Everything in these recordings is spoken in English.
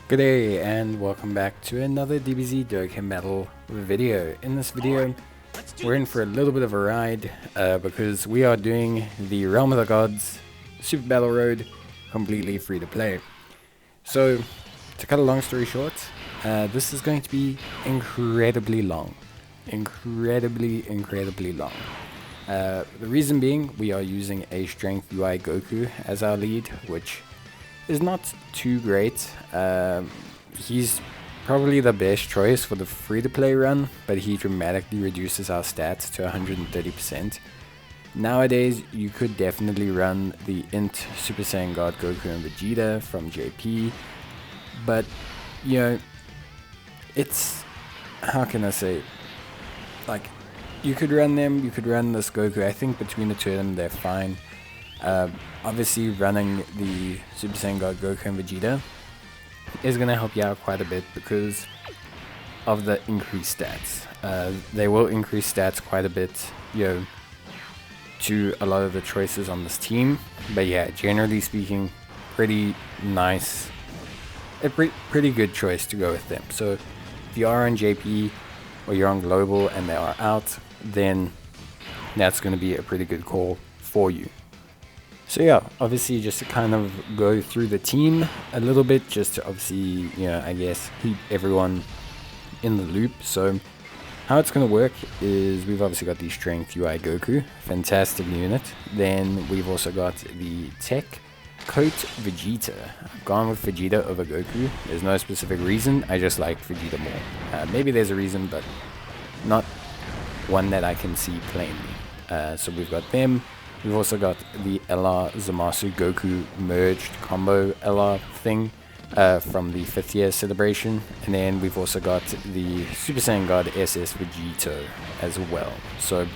Good day and welcome back to another DBZ Dokkan battle video. In this video, we're in for a little bit of a ride because we are doing the Realm of the Gods Super Battle Road completely free to play. So, to cut a long story short, this is going to be incredibly long. Incredibly long. The reason being, we are using a Strength UI Goku as our lead, which is not too great. He's probably the best choice for the free-to-play run, but he dramatically reduces our stats to 130%. Nowadays, you could definitely run the Int Super Saiyan God Goku and Vegeta from JP, but, you know, it's, how can I say, like, you could run them, you could run this Goku. I think between the two of them, they're fine. Obviously running the Super Saiyan God Goku and Vegeta is going to help you out quite a bit because of the increased stats. They will increase stats quite a bit, you know, to a lot of the choices on this team. But yeah, generally speaking, pretty nice, a pretty good choice to go with them. So if you are on JP or you're on Global and they are out, then that's going to be a pretty good call for you. So yeah, obviously just to kind of go through the team a little bit, just to obviously, you know, I guess keep everyone in the loop. So how it's going to work is we've obviously got the Strength UI Goku, fantastic unit. Then we've also got the Tech Coat Vegeta. I've gone with Vegeta over Goku. There's no specific reason, I just like Vegeta more. Maybe there's a reason, but not one that I can see plainly. So we've got them. We've also got the LR Zamasu Goku merged combo LR thing from the 5th year celebration. And then we've also got the Super Saiyan God SS Vegito as well. So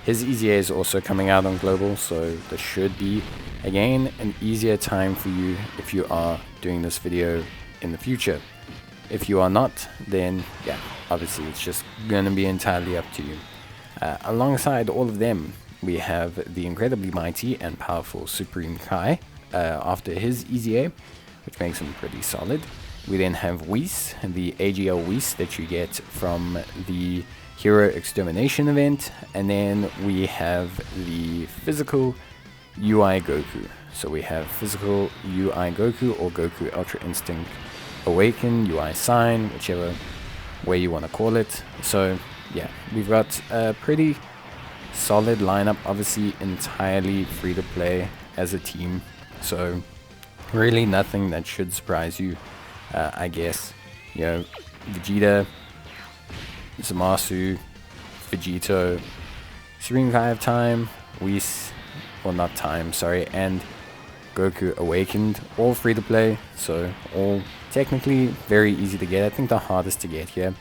his EZA is also coming out on Global, so this should be, again, an easier time for you if you are doing this video in the future. If you are not, then yeah, obviously it's just going to be entirely up to you. Alongside all of them, we have the incredibly mighty and powerful Supreme Kai after his EZA, which makes him pretty solid. We then have Whis, the AGL Whis that you get from the Hero Extermination event. And then we have the Physical UI Goku. So we have Physical UI Goku or Goku Ultra Instinct Awaken, UI Sign, whichever way you want to call it. So yeah, we've got a pretty solid lineup, obviously entirely free to play as a team, so really nothing that should surprise you. I guess, you know, Vegeta, Zamasu, Vegito, Supreme Kai of Time, Whis, well not Time, sorry, and Goku Awakened, all free to play, so all technically very easy to get. I think the hardest to get here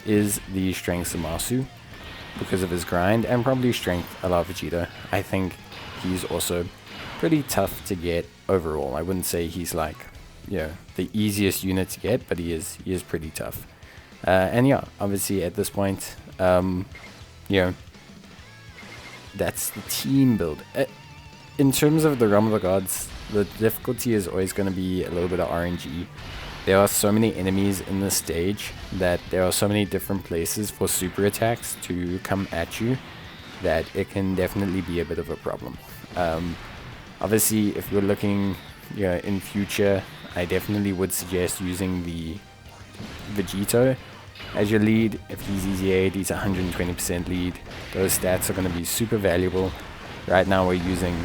is the Strength Zamasu, because of his grind, and probably Strength a la Vegeta. I think he's also pretty tough to get overall. I wouldn't say he's like, you know, the easiest unit to get, but he is pretty tough. And yeah, obviously at this point, you know, that's the team build. In terms of the Realm of the Gods, the difficulty is always going to be a little bit of RNG. There are so many enemies in this stage that there are so many different places for super attacks to come at you that it can definitely be a bit of a problem. Obviously, if you're looking, you know, in future, I definitely would suggest using the Vegito as your lead. If he's EZA'd, he's 120% lead. Those stats are going to be super valuable. Right now we're using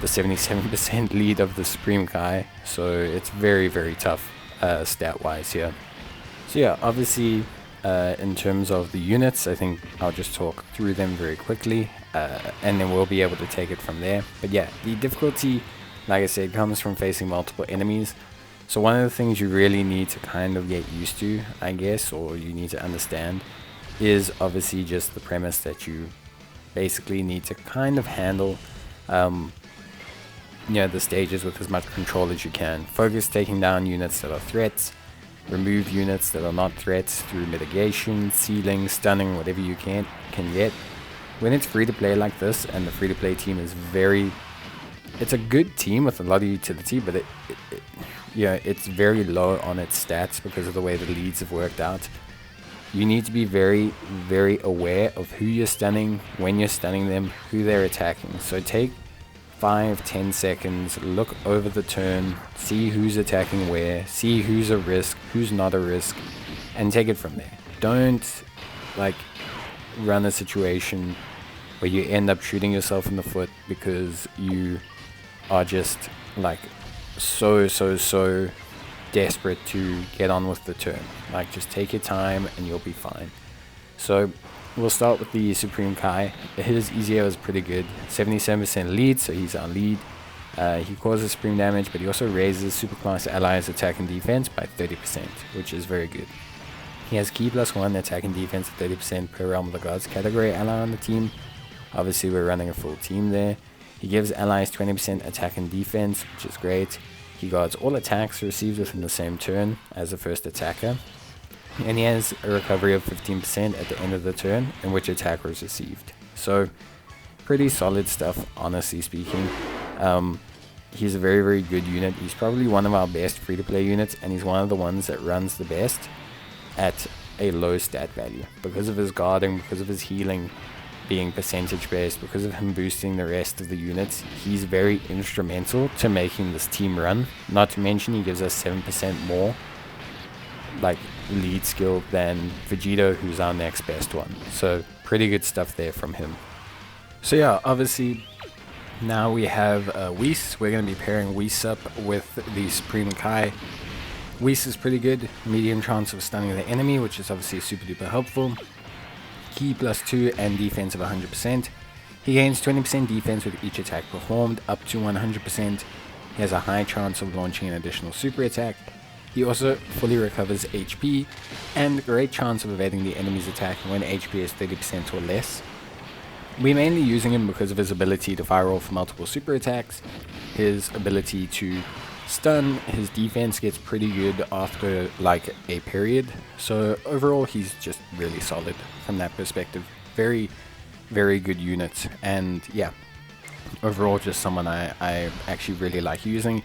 the 77% lead of the Supreme Kai, so it's very tough stat wise here. So yeah, obviously in terms of the units, I think I'll just talk through them very quickly and then we'll be able to take it from there. But yeah, the difficulty, like I said, comes from facing multiple enemies. So one of the things you really need to kind of get used to, I guess, or you need to understand, is obviously just the premise that you basically need to kind of handle you know, the stages with as much control as you can. Focus taking down units that are threats, remove units that are not threats through mitigation, sealing, stunning, whatever you can get. When it's free to play like this and the free to play team is very it's a good team with a lot of utility, but it's very low on its stats because of the way the leads have worked out. You need to be very, very aware of who you're stunning, when you're stunning them, who they're attacking. So take 5-10 seconds, look over the turn, see who's attacking where, see who's a risk, who's not a risk, and take it from there. Don't like run a situation where you end up shooting yourself in the foot because you are just like so desperate to get on with the turn. Like, just take your time and you'll be fine. So we'll start with the Supreme Kai. His EZO is pretty good, 77% lead, so he's our lead. He causes supreme damage, but he also raises superclass allies attack and defense by 30%, which is very good. He has key +1 attack and defense at 30% per Realm of the Gods category ally on the team. Obviously we're running a full team there. He gives allies 20% attack and defense, which is great. He guards all attacks received within the same turn as the first attacker. And he has a recovery of 15% at the end of the turn in which attack was received. So pretty solid stuff, honestly speaking. He's a very, very good unit. He's probably one of our best free-to-play units, and he's one of the ones that runs the best at a low stat value because of his guarding, because of his healing being percentage based, because of him boosting the rest of the units. He's very instrumental to making this team run. Not to mention he gives us 7% more like lead skill than Vegito, who's our next best one. So pretty good stuff there from him. So yeah, obviously now we have Whis. We're going to be pairing Whis up with the Supreme Kai. Whis is pretty good, medium chance of stunning the enemy, which is obviously super duper helpful. Key +2 and defense of 100%. He gains 20% defense with each attack performed, up to 100%. He has a high chance of launching an additional super attack. He also fully recovers HP, and great chance of evading the enemy's attack when HP is 30% or less. We're mainly using him because of his ability to fire off multiple super attacks, his ability to stun, his defense gets pretty good after like a period. So overall he's just really solid from that perspective. Very, very good unit, and yeah, overall just someone I actually really like using.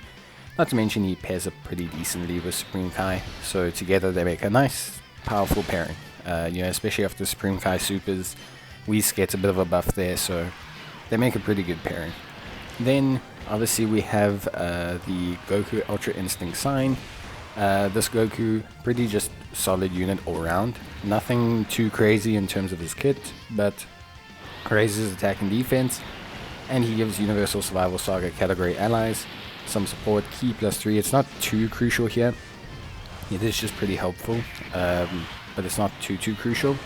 Not to mention he pairs up pretty decently with Supreme Kai, so together they make a nice, powerful pairing. Especially after Supreme Kai supers, Whis gets a bit of a buff there, so they make a pretty good pairing. Then obviously we have the Goku Ultra Instinct Sign. This Goku, pretty just solid unit all around. Nothing too crazy in terms of his kit, but raises attack and defense, and he gives Universal Survival Saga category allies some support, key +3. It's not too crucial here. It is just pretty helpful, but it's not too crucial.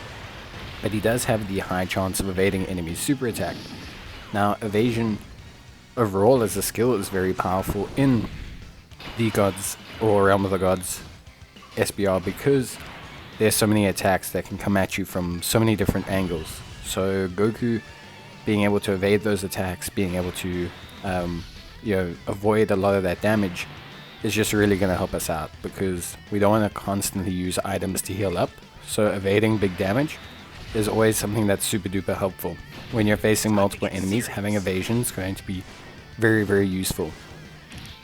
But he does have the high chance of evading enemies' super attack. Now, evasion overall as a skill is very powerful in the Gods or Realm of the Gods SBR because there's so many attacks that can come at you from so many different angles. So Goku being able to evade those attacks, being able to avoid a lot of that damage is just really going to help us out because we don't want to constantly use items to heal up. So evading big damage is always something that's super duper helpful. When you're facing multiple enemies, having evasion is going to be very, very useful.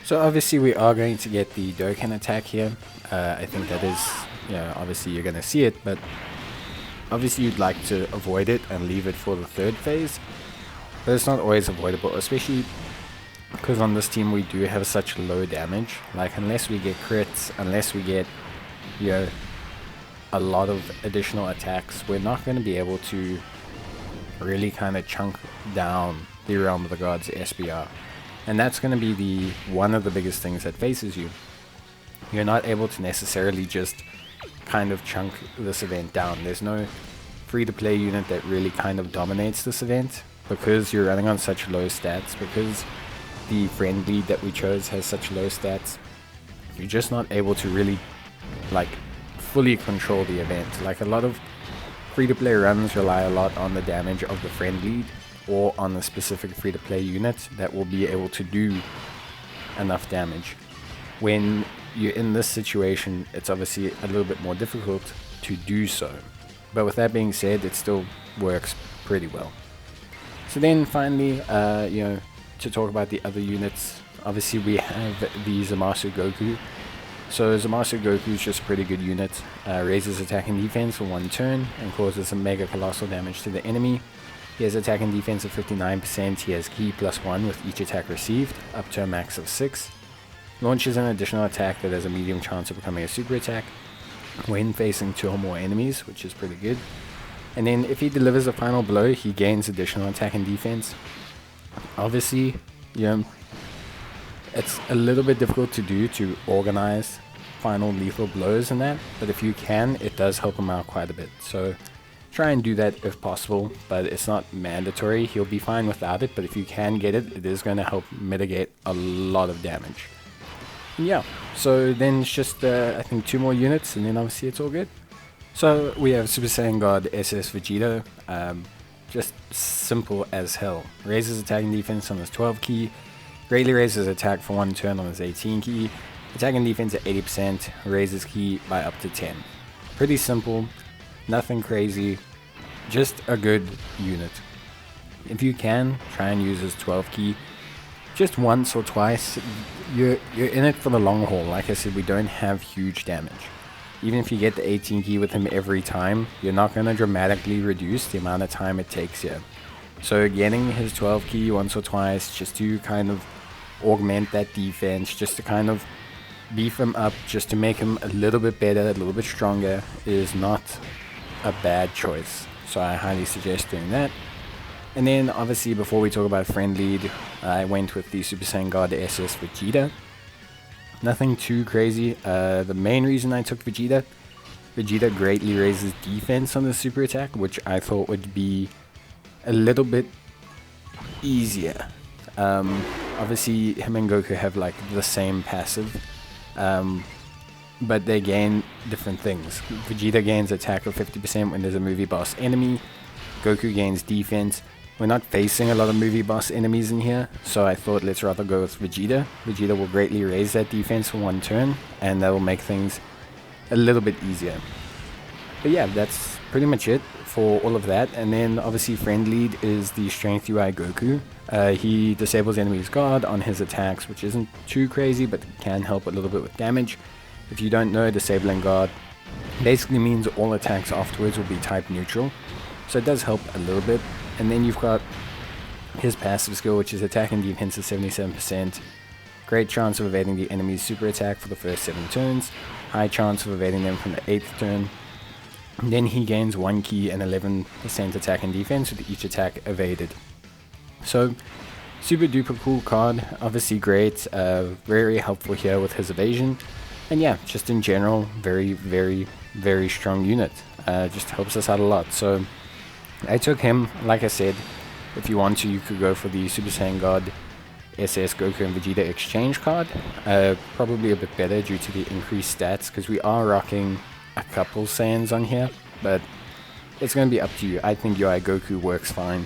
So obviously we are going to get the Dokkan attack here. I think that is, obviously you're going to see it, but obviously you'd like to avoid it and leave it for the third phase. But it's not always avoidable, especially because on this team we do have such low damage. Like, unless we get crits, unless we get a lot of additional attacks, we're not going to be able to really kind of chunk down the Realm of the Gods SBR. And that's going to be one of the biggest things that faces you. You're not able to necessarily just kind of chunk this event down. There's no free-to-play unit that really kind of dominates this event because you're running on such low stats, because the friend lead that we chose has such low stats. You're just not able to really fully control the event. Like, a lot of free-to-play runs rely a lot on the damage of the friend lead or on the specific free-to-play unit that will be able to do enough damage. When you're in this situation, it's obviously a little bit more difficult to do so. But with that being said, it still works pretty well. So then finally, to talk about the other units, obviously we have the Zamasu Goku. So Zamasu Goku is just a pretty good unit. Raises attack and defense for 1 turn and causes some mega colossal damage to the enemy. He has attack and defense of 59%. He has ki +1 with each attack received, up to a max of 6. Launches an additional attack that has a medium chance of becoming a super attack when facing 2 or more enemies, which is pretty good. And then if he delivers a final blow, he gains additional attack and defense. Obviously, it's a little bit difficult to do, to organize final lethal blows and that, but if you can, it does help him out quite a bit. So try and do that if possible, but it's not mandatory. He'll be fine without it, but if you can get it, it is going to help mitigate a lot of damage. And yeah, so then it's just I think 2 more units, and then obviously it's all good. So we have Super Saiyan God SS Vegeta, just simple as hell. Raises attack and defense on his 12 key, greatly raises attack for 1 turn on his 18 key, attack and defense at 80%, raises key by up to 10. Pretty simple, nothing crazy, just a good unit. If you can, try and use his 12 key just once or twice. You're in it for the long haul. Like I said, we don't have huge damage. Even if you get the 18 key with him every time, you're not going to dramatically reduce the amount of time it takes you. So getting his 12 key once or twice just to kind of augment that defense, just to kind of beef him up, just to make him a little bit better, a little bit stronger, is not a bad choice. So I highly suggest doing that. And then obviously before we talk about friend lead, I went with the Super Saiyan God SS Vegeta. Nothing too crazy. The main reason I took Vegeta greatly raises defense on the super attack, which I thought would be a little bit easier. Obviously him and Goku have like the same passive, but they gain different things. Vegeta gains attack of 50% when there's a movie boss enemy. Goku gains defense. We're not facing a lot of movie boss enemies in here, so I thought let's rather go with Vegeta. Vegeta will greatly raise that defense for 1 turn, and that will make things a little bit easier. But yeah, that's pretty much it for all of that. And then obviously friend lead is the Strength UI Goku. He disables enemy's guard on his attacks, which isn't too crazy, but can help a little bit with damage. If you don't know, disabling guard basically means all attacks afterwards will be type neutral, so it does help a little bit. And then you've got his passive skill, which is attack and defense of 77%. Great chance of evading the enemy's super attack for the first 7 turns. High chance of evading them from the 8th turn. And then he gains 1 key and 11% attack and defense with each attack evaded. So super duper cool card. Obviously great. Very helpful here with his evasion. And yeah, just in general, very, very, very strong unit. Just helps us out a lot. So I took him. Like I said, if you want to, you could go for the Super Saiyan God SS Goku and Vegeta exchange card. Probably a bit better due to the increased stats, because we are rocking a couple Saiyans on here, but it's going to be up to you. I think UI Goku works fine,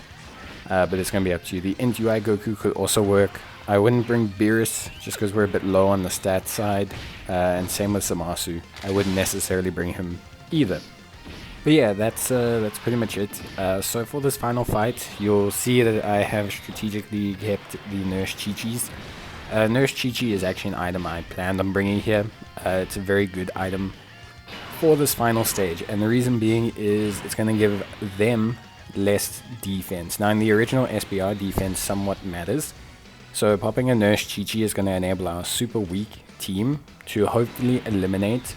but it's going to be up to you. The Int UI Goku could also work. I wouldn't bring Beerus just because we're a bit low on the stat side, and same with Zamasu. I wouldn't necessarily bring him either. But yeah, that's pretty much it. So for this final fight, you'll see that I have strategically kept the Nurse Chi-Chis. Nurse Chi-Chi is actually an item I planned on bringing here. It's a very good item for this final stage, and the reason being is it's going to give them less defense. Now in the original SBR, defense somewhat matters, so popping a Nurse Chi-Chi is going to enable our super weak team to hopefully eliminate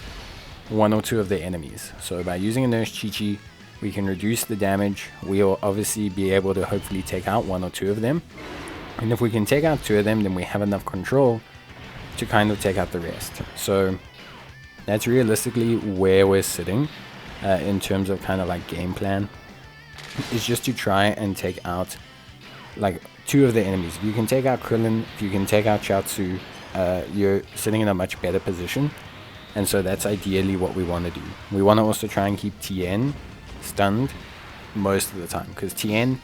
1 or 2 of the enemies. So by using a Nurse Chi-Chi, we can reduce the damage. We'll obviously be able to hopefully take out 1 or 2 of them, and if we can take out 2 of them, then we have enough control to kind of take out the rest. So that's realistically where we're sitting in terms of kind of like game plan, is just to try and take out like 2 of the enemies. If you can take out Krillin, if you can take out Chaozu, you're sitting in a much better position. And so that's ideally what we want to do. We want to also try and keep Tien stunned most of the time, because Tien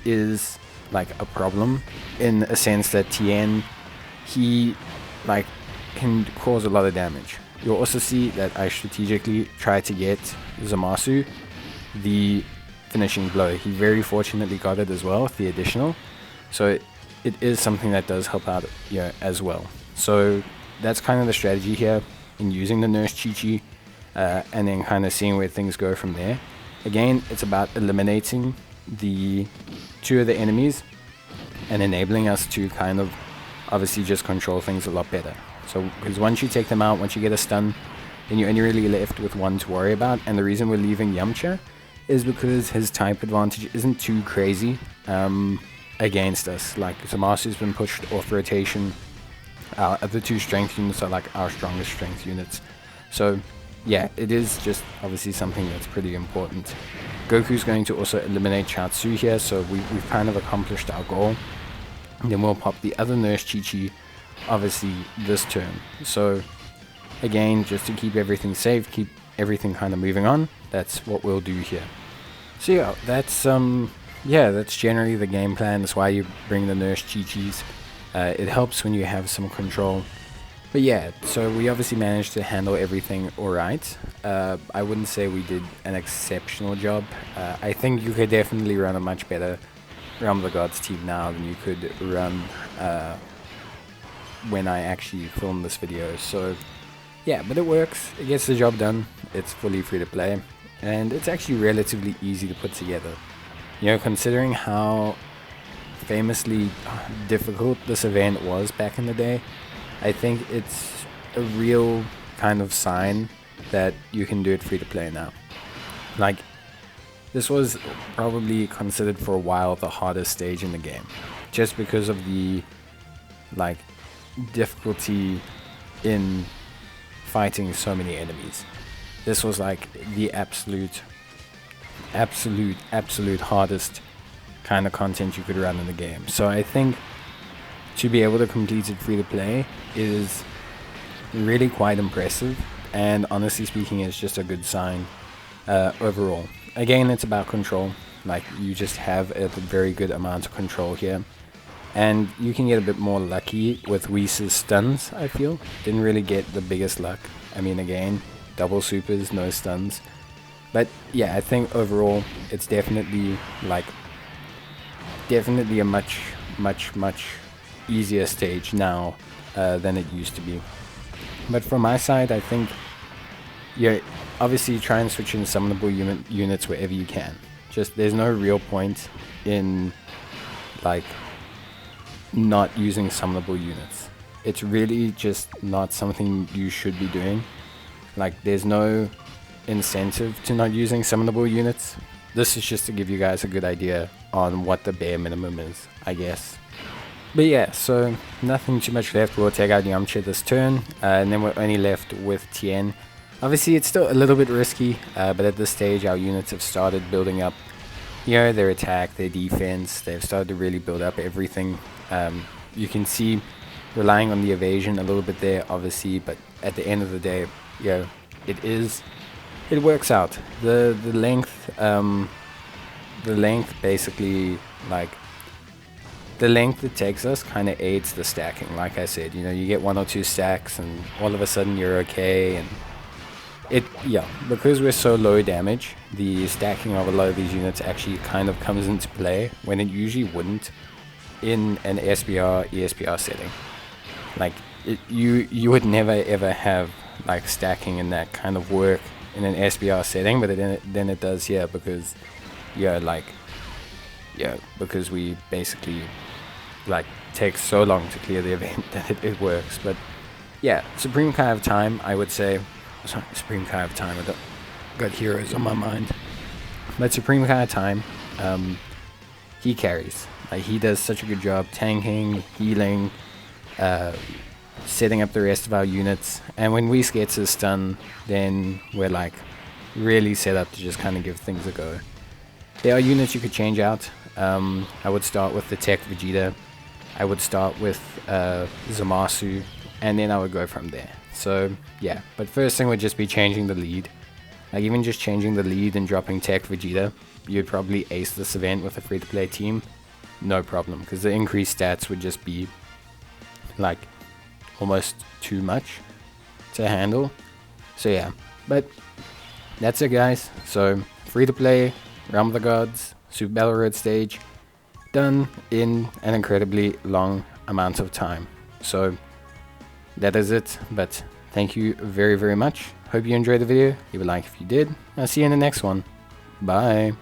is like a problem in a sense that Tien, he like can cause a lot of damage. You'll also see that I strategically try to get Zamasu the finishing blow. He very fortunately got it as well with the additional. So it is something that does help out, as well. So that's kind of the strategy here in using the Nurse Chi-Chi, and then kind of seeing where things go from there. Again, it's about eliminating the 2 of the enemies and enabling us to kind of obviously just control things a lot better. So because once you take them out, once you get a stun, then you're only really left with 1 to worry about. And the reason we're leaving Yamcha is because his type advantage isn't too crazy against us. Like Zamasu's been pushed off rotation. Our other 2 strength units are like our strongest strength units. So yeah, it is just obviously something that's pretty important. Goku's going to also eliminate Chiaotzu here, so we've kind of accomplished our goal. And then we'll pop the other Nurse Chi-Chi obviously this turn. So again, just to keep everything safe, keep everything kind of moving on, that's what we'll do here. So yeah, that's generally the game plan. That's why you bring the Nurse Chi-Chis. It helps when you have some control. But yeah, so we obviously managed to handle everything alright. I wouldn't say we did an exceptional job. I think you could definitely run a much better Realm of the Gods team now than you could run when I actually filmed this video. So yeah, but it works. It gets the job done. It's fully free to play. And it's actually relatively easy to put together. Considering how famously difficult this event was back in the day, I think it's a real kind of sign that you can do it free to play now. Like, this was probably considered for a while the hardest stage in the game, just because of the like difficulty in fighting so many enemies. This was like the absolute hardest kind of content you could run in the game. So I think to be able to complete it free to play is really quite impressive, and honestly speaking, it's just a good sign overall. Again, it's about control. Like, you just have a very good amount of control here, and you can get a bit more lucky with Whis' stuns. I feel didn't really get the biggest luck. I mean, again, double supers, no stuns. But yeah, I think overall it's definitely a much easier stage now than it used to be. But from my side, I think obviously try and switch in summonable units wherever you can. Just there's no real point in like not using summonable units. It's really just not something you should be doing. Like, there's no incentive to not using summonable units. This is just to give you guys a good idea on what the bare minimum is, I guess. But yeah, so nothing too much left. We'll take out Yamcha this turn, and then we're only left with Tien. Obviously, it's still a little bit risky, but at this stage, our units have started building up, their attack, their defense. They've started to really build up everything. You can see relying on the evasion a little bit there, obviously, but at the end of the day, it works out. The length basically, like, the length it takes us kind of aids the stacking. Like I said, you get 1 or 2 stacks and all of a sudden you're okay. And because we're so low damage, the stacking of a lot of these units actually kind of comes into play when it usually wouldn't in an SBR, ESBR setting. Like, you would never ever have like stacking in that kind of work in an SBR setting, but then it does here because because we basically take so long to clear the event that it works. But yeah, Supreme Kai of Time, I would say. Sorry, Supreme Kai of Time, I got heroes on my mind. But Supreme Kai of Time, he carries. Like, he does such a good job tanking, healing, setting up the rest of our units. And when Whis gets his stun, then we're really set up to just kind of give things a go. There are units you could change out. I would start with the Tech Vegeta. I would start with Zamasu, and then I would go from there. So yeah, but first thing would just be changing the lead. Like, even just changing the lead and dropping Tech Vegeta, you'd probably ace this event with a free-to-play team. No problem, because the increased stats would just be almost too much to handle. So yeah, but that's it, guys. So free to play, Realm of the Gods, Super Battle Road stage, done in an incredibly long amount of time. So that is it, but thank you very, very much. Hope you enjoyed the video. Leave a like if you did. I'll see you in the next one. Bye.